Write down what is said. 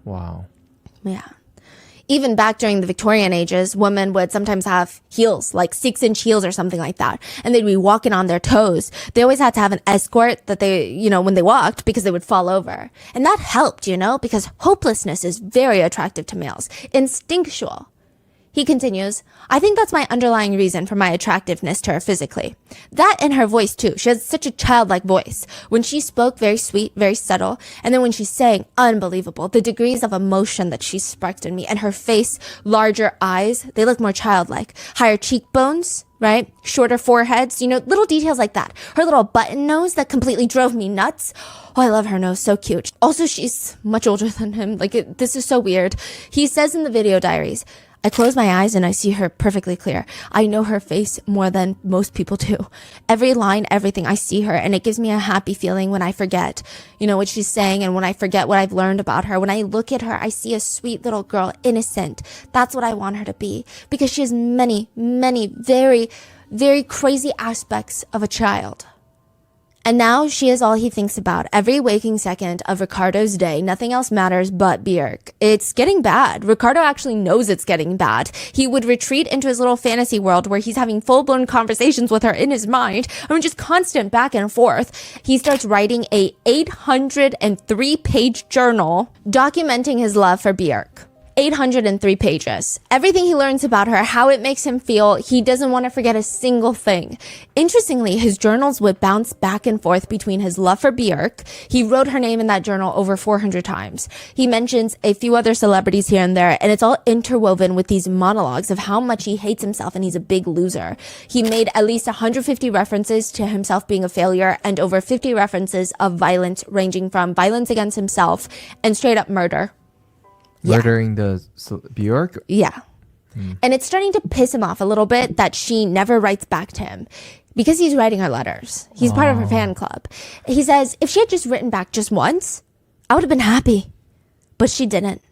Wow. Yeah. Even back during the Victorian ages, women would sometimes have heels, like 6-inch heels or something like that. And they'd be walking on their toes. They always had to have an escort that they, when they walked, because they would fall over. And that helped, because hopelessness is very attractive to males. Instinctual. He continues, I think that's my underlying reason for my attractiveness to her physically. That and her voice too. She has such a childlike voice. When she spoke, very sweet, very subtle. And then when she sang, unbelievable. The degrees of emotion that she sparked in me. And her face, larger eyes, they look more childlike. Higher cheekbones, right? Shorter foreheads, little details like that. Her little button nose that completely drove me nuts. Oh, I love her nose. So cute. Also, she's much older than him. This is so weird. He says in the video diaries, I close my eyes and I see her perfectly clear. I know her face more than most people do. Every line, everything, I see her, and it gives me a happy feeling when I forget, what she's saying, and when I forget what I've learned about her. When I look at her, I see a sweet little girl, innocent. That's what I want her to be, because she has many, many very, very crazy aspects of a child. And now she is all he thinks about every waking second of Ricardo's day. Nothing else matters but Bjork. It's getting bad. Ricardo actually knows it's getting bad. He would retreat into his little fantasy world where he's having full-blown conversations with her in his mind. Just constant back and forth. He starts writing a 803-page journal documenting his love for Bjork. 803 pages. Everything he learns about her, how it makes him feel, he doesn't want to forget a single thing. Interestingly, his journals would bounce back and forth between his love for Bjork. He wrote her name in that journal over 400 times. He mentions a few other celebrities here and there, and it's all interwoven with these monologues of how much he hates himself and he's a big loser. He made at least 150 references to himself being a failure and over 50 references of violence, ranging from violence against himself and straight up murder. Murdering the Bjork? Yeah. And it's starting to piss him off a little bit that she never writes back to him because he's writing her letters. He's part of her fan club. He says, if she had just written back just once, I would have been happy. But she didn't.